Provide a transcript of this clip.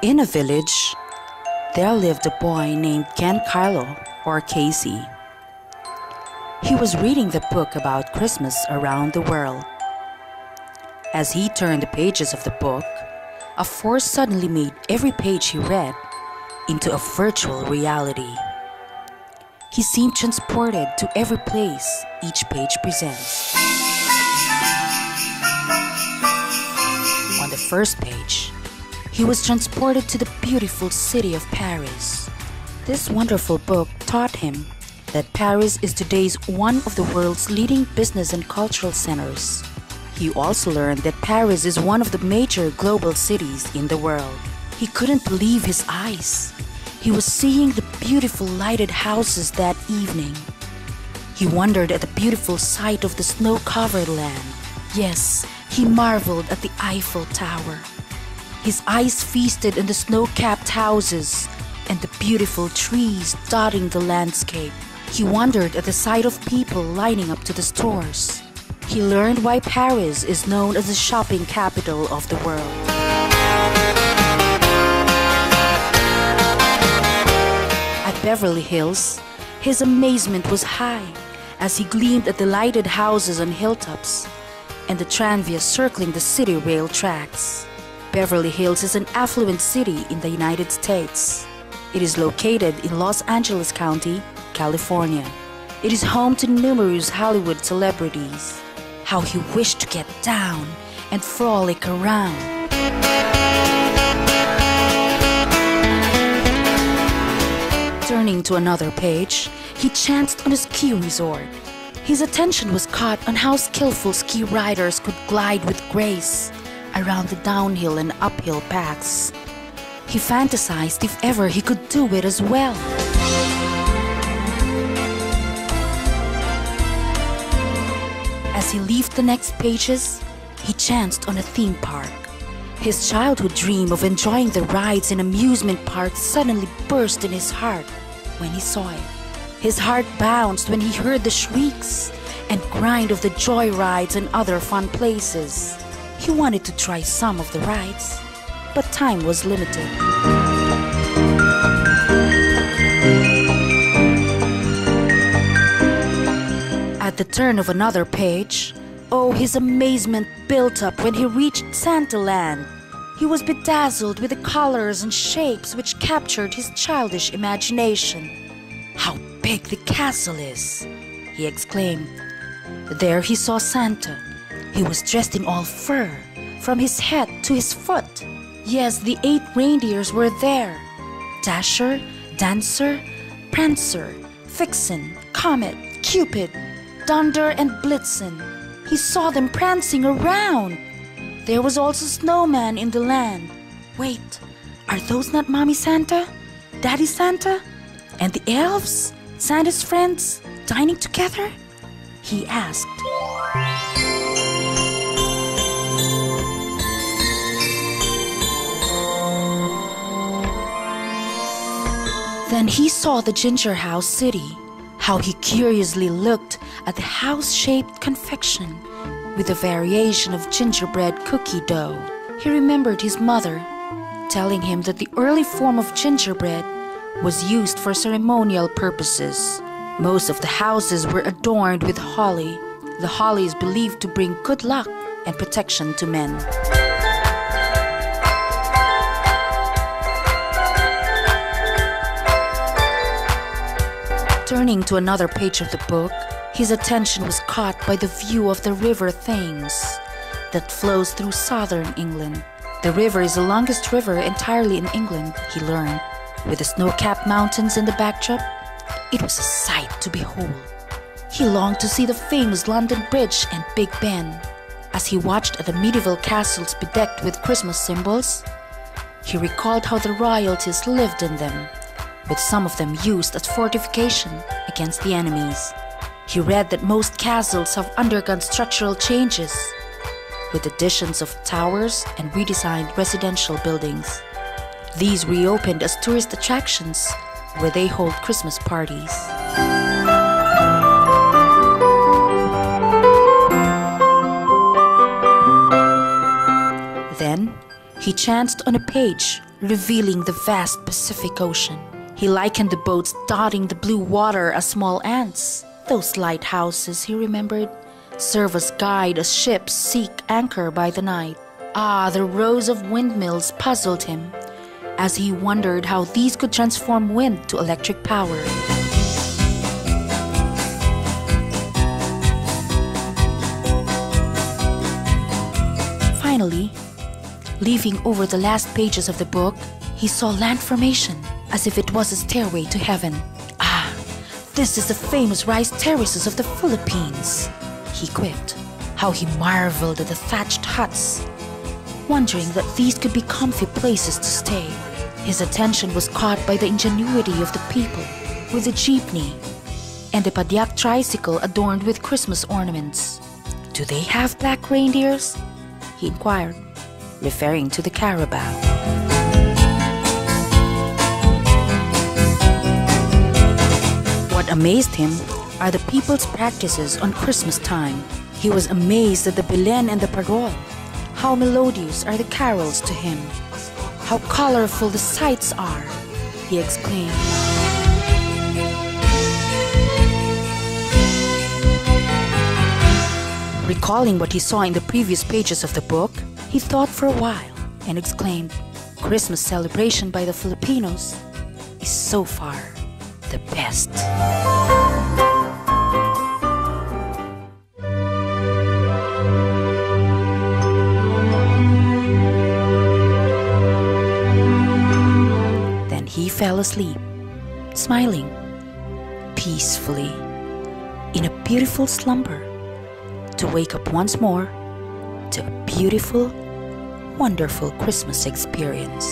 In a village, there lived a boy named Ken Carlo, or Casey. He was reading the book about Christmas around the world. As he turned the pages of the book, a force suddenly made every page he read into a virtual reality. He seemed transported to every place each page presents. On the first page, he was transported to the beautiful city of Paris. This wonderful book taught him that Paris is today's one of the world's leading business and cultural centers. He also learned that Paris is one of the major global cities in the world. He couldn't believe his eyes. He was seeing the beautiful lighted houses that evening. He wondered at the beautiful sight of the snow-covered land. Yes, he marveled at the Eiffel Tower. His eyes feasted on the snow-capped houses and the beautiful trees dotting the landscape. He wondered at the sight of people lining up to the stores. He learned why Paris is known as the shopping capital of the world. At Beverly Hills, his amazement was high as he gleamed at the lighted houses on hilltops and the tranvias circling the city rail tracks. Beverly Hills is an affluent city in the United States. It is located in Los Angeles County, California. It is home to numerous Hollywood celebrities. How he wished to get down and frolic around. Turning to another page, he chanced on a ski resort. His attention was caught on how skillful ski riders could glide with grace around the downhill and uphill paths. He fantasized if ever he could do it as well. As he leafed the next pages, he chanced on a theme park. His childhood dream of enjoying the rides in amusement parks suddenly burst in his heart when he saw it. His heart bounced when he heard the shrieks and grind of the joy rides and other fun places. He wanted to try some of the rides, but time was limited. At the turn of another page, oh, his amazement built up when he reached Santaland. He was bedazzled with the colors and shapes which captured his childish imagination. "How big the castle is!" he exclaimed. There he saw Santa. He was dressed in all fur, from his head to his foot. Yes, the 8 reindeers were there. Dasher, Dancer, Prancer, Vixen, Comet, Cupid, Dunder, and Blitzen. He saw them prancing around. There was also Snowman in the land. Wait, are those not Mommy Santa, Daddy Santa, and the elves, Santa's friends, dining together? He asked. Then he saw the Ginger House City. How he curiously looked at the house-shaped confection with a variation of gingerbread cookie dough. He remembered his mother telling him that the early form of gingerbread was used for ceremonial purposes. Most of the houses were adorned with holly. The holly is believed to bring good luck and protection to men. Turning to another page of the book, his attention was caught by the view of the River Thames that flows through southern England. The river is the longest river entirely in England, he learned. With the snow-capped mountains in the backdrop, it was a sight to behold. He longed to see the famous London Bridge and Big Ben. As he watched at the medieval castles bedecked with Christmas symbols, he recalled how the royalties lived in them, with some of them used as fortification against the enemies. He read that most castles have undergone structural changes, with additions of towers and redesigned residential buildings. These reopened as tourist attractions where they hold Christmas parties. Then he chanced on a page revealing the vast Pacific Ocean. He likened the boats dotting the blue water as small ants. Those lighthouses, he remembered, serve as guide as ships seek anchor by the night. The rows of windmills puzzled him as he wondered how these could transform wind to electric power. Finally, leafing over the last pages of the book, he saw land formation as if it was a stairway to heaven. This is the famous rice terraces of the Philippines, he quipped. How he marveled at the thatched huts, wondering that these could be comfy places to stay. His attention was caught by the ingenuity of the people, with a jeepney and a padyak tricycle adorned with Christmas ornaments. Do they have black reindeers? He inquired, referring to the carabao. What amazed him are the people's practices on Christmas time. He was amazed at the Belen and the parol. How melodious are the carols to him. How colorful the sights are, he exclaimed. Recalling what he saw in the previous pages of the book, he thought for a while and exclaimed, Christmas celebration by the Filipinos is so far the best. Then he fell asleep, smiling peacefully in a beautiful slumber, to wake up once more to a beautiful, wonderful Christmas experience.